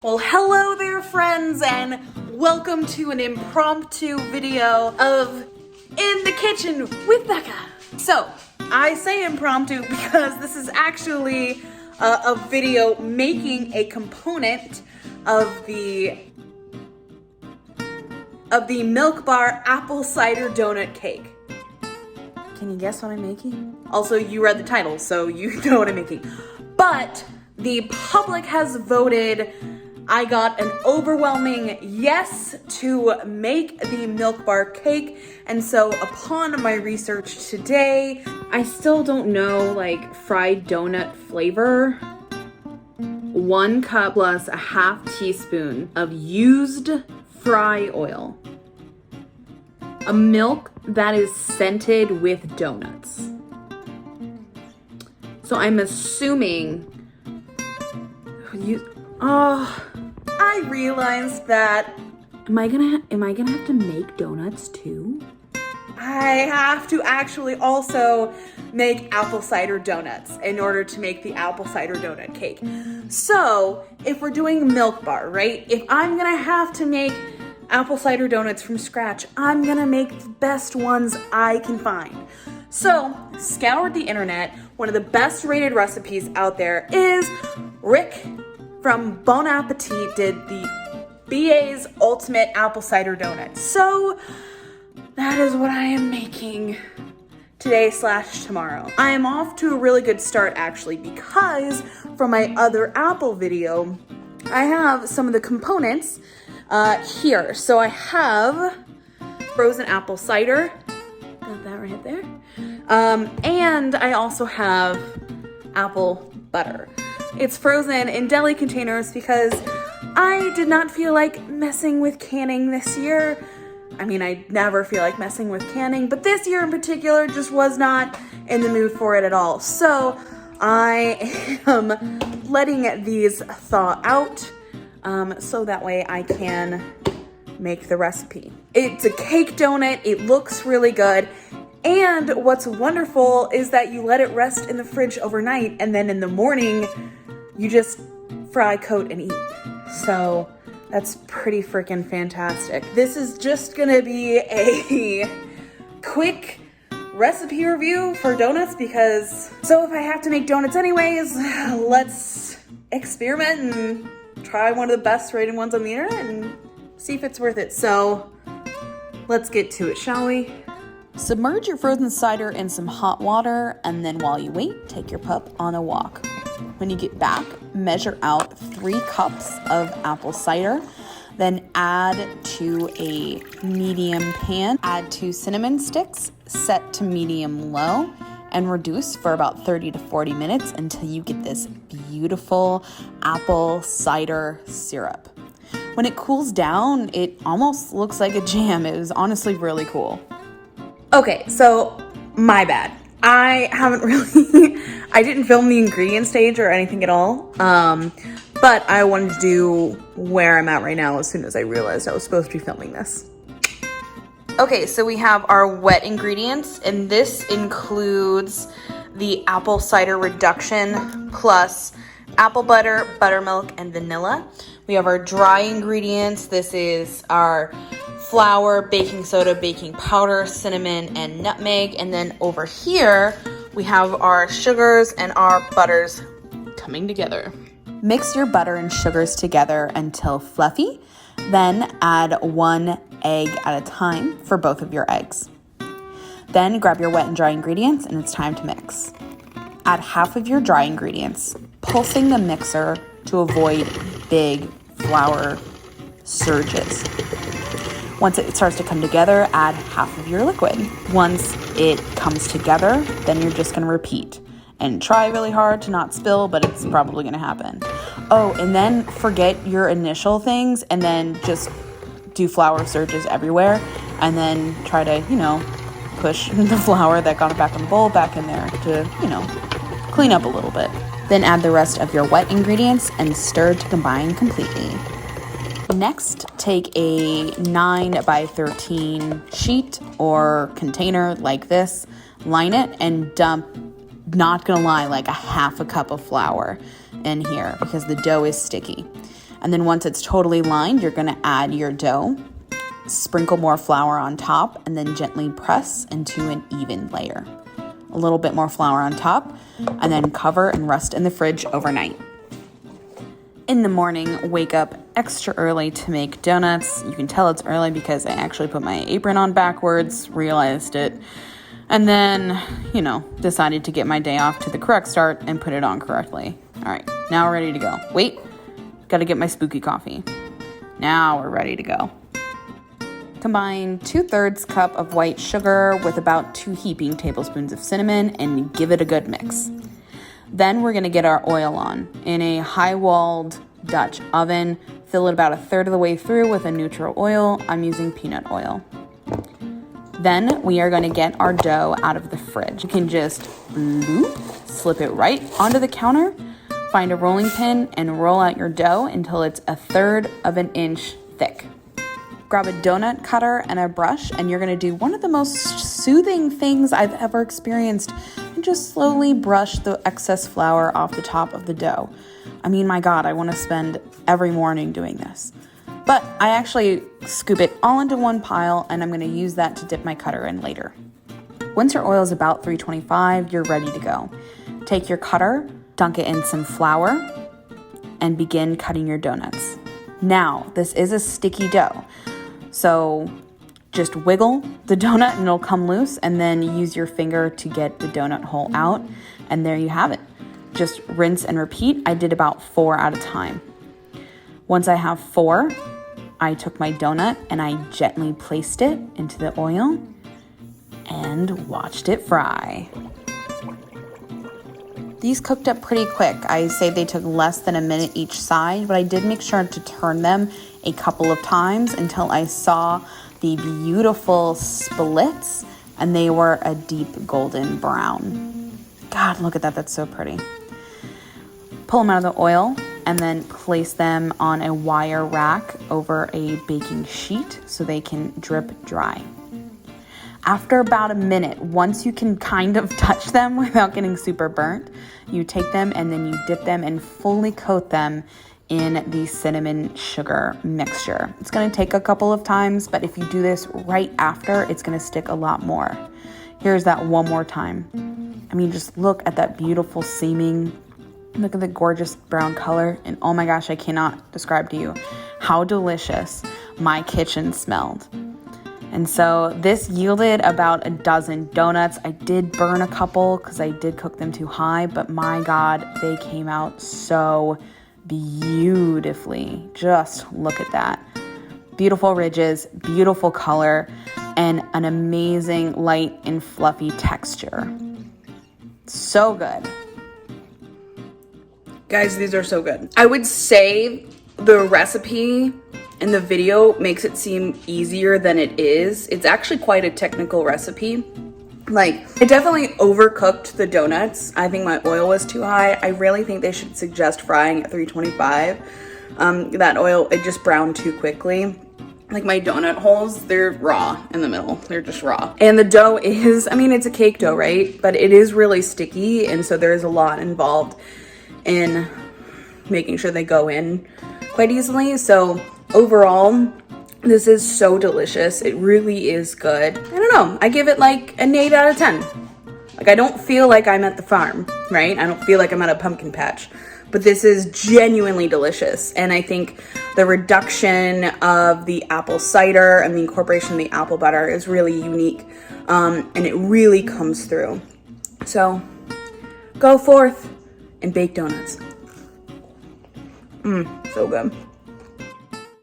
Well, hello there, friends, and welcome to an impromptu video of In the Kitchen with Becca. So, I say impromptu because this is actually a video making a component of the Milk Bar Apple Cider Donut Cake. Can you guess what I'm making? Also, you read the title, so you know what I'm making. But the public has voted. I got an overwhelming yes to make the Milk Bar cake, and so upon my research today, I still don't know like fried donut flavor. 1 cup plus a half teaspoon of used fry oil. A milk that is scented with donuts. So I'm assuming I realized that am I gonna have to make donuts too? I have to actually also make apple cider donuts in order to make the apple cider donut cake. So if we're doing Milk Bar, right? If I'm gonna have to make apple cider donuts from scratch, I'm gonna make the best ones I can find. So, scoured the internet. One of the best rated recipes out there is Rick from Bon Appetit did the BA's Ultimate Apple Cider Donut. So that is what I am making today/tomorrow. I am off to a really good start actually, because from my other Apple video, I have some of the components here. So I have frozen apple cider, got that right there. And I also have apple butter. It's frozen in deli containers because I did not feel like messing with canning this year. I mean, I never feel like messing with canning, but this year in particular just was not in the mood for it at all. So I am letting these thaw out so that way I can make the recipe. It's a cake donut. It looks really good. And what's wonderful is that you let it rest in the fridge overnight, and then in the morning, you just fry, coat, and eat. So that's pretty freaking fantastic. This is just gonna be a quick recipe review for donuts because, so if I have to make donuts anyways, let's experiment and try one of the best rated ones on the internet and see if it's worth it. So let's get to it, shall we? Submerge your frozen cider in some hot water, and then while you wait, take your pup on a walk. When you get back, measure out 3 cups of apple cider, then add to a medium pan, add 2 cinnamon sticks, set to medium low, and reduce for about 30 to 40 minutes until you get this beautiful apple cider syrup. When it cools down, it almost looks like a jam. It was honestly really cool. Okay, so my bad. I didn't film the ingredient stage or anything at all, but I wanted to do where I'm at right now as soon as I realized I was supposed to be filming this. Okay, so we have our wet ingredients, and this includes the apple cider reduction plus apple butter, buttermilk, and vanilla. We have our dry ingredients. This is our flour, baking soda, baking powder, cinnamon, and nutmeg. And then over here, we have our sugars and our butters coming together. Mix your butter and sugars together until fluffy. Then add 1 egg at a time for both of your eggs. Then grab your wet and dry ingredients, and it's time to mix. Add half of your dry ingredients, pulsing the mixer to avoid big flour surges. Once it starts to come together, add half of your liquid. Once it comes together, then you're just gonna repeat and try really hard to not spill, but it's probably gonna happen. Oh, and then forget your initial things and then just do flour surges everywhere, and then try to, push the flour that got back in the bowl back in there to, clean up a little bit. Then add the rest of your wet ingredients and stir to combine completely. Next, take a 9 by 13 sheet or container like this, line it, and dump, not gonna lie, like a half a cup of flour in here because the dough is sticky. And then once it's totally lined, you're gonna add your dough, sprinkle more flour on top, and then gently press into an even layer. A little bit more flour on top, and then cover and rest in the fridge overnight. In the morning, wake up extra early to make donuts. You can tell it's early because I actually put my apron on backwards, realized it, and then, decided to get my day off to the correct start and put it on correctly. All right, now we're ready to go. Wait, gotta get my spooky coffee. Now we're ready to go. Combine 2/3 cup of white sugar with about 2 heaping tablespoons of cinnamon and give it a good mix. Then we're gonna get our oil on. In a high-walled Dutch oven, fill it about 1/3 of the way through with a neutral oil. I'm using peanut oil. Then we are gonna get our dough out of the fridge. You can just slip it right onto the counter, find a rolling pin, and roll out your dough until it's 1/3 of an inch thick. Grab a donut cutter and a brush, and you're gonna do one of the most soothing things I've ever experienced, and just slowly brush the excess flour off the top of the dough. I mean, my God, I wanna spend every morning doing this. But I actually scoop it all into one pile, and I'm gonna use that to dip my cutter in later. Once your oil is about 325, you're ready to go. Take your cutter, dunk it in some flour, and begin cutting your donuts. Now, this is a sticky dough, so just wiggle the donut and it'll come loose, and then use your finger to get the donut hole out, and there you have it. Just rinse and repeat. I did about 4 at a time. Once I have 4, I took my donut and I gently placed it into the oil and watched it fry. These cooked up pretty quick. I say they took less than a minute each side, but I did make sure to turn them a couple of times until I saw the beautiful splits and they were a deep golden brown. God, look at that, that's so pretty. Pull them out of the oil and then place them on a wire rack over a baking sheet so they can drip dry. After about a minute, once you can kind of touch them without getting super burnt, you take them and then you dip them and fully coat them in the cinnamon sugar mixture. It's gonna take a couple of times, but if you do this right after, it's gonna stick a lot more. Here's that one more time. I mean, just look at that beautiful seaming. Look at the gorgeous brown color. And oh my gosh, I cannot describe to you how delicious my kitchen smelled. And so this yielded about a dozen donuts. I did burn a couple because I did cook them too high, but my God, they came out so beautifully. Just look at that. Beautiful ridges, beautiful color, and an amazing light and fluffy texture. So good. Guys, these are so good. I would say the recipe in the video makes it seem easier than it is. It's actually quite a technical recipe. Like, I definitely overcooked the donuts. I think my oil was too high. I really think they should suggest frying at 325. That oil, it just browned too quickly. Like my donut holes, they're raw in the middle. They're just raw. And the dough is, I mean, it's a cake dough, right? But it is really sticky, and so there's a lot involved in making sure they go in quite easily. So overall, this is so delicious. It really is good. I don't know. I give it like an 8 out of 10. Like, I don't feel like I'm at the farm, right? I don't feel like I'm at a pumpkin patch. But this is genuinely delicious. And I think the reduction of the apple cider and the incorporation of the apple butter is really unique. And it really comes through. So go forth and bake donuts. So good.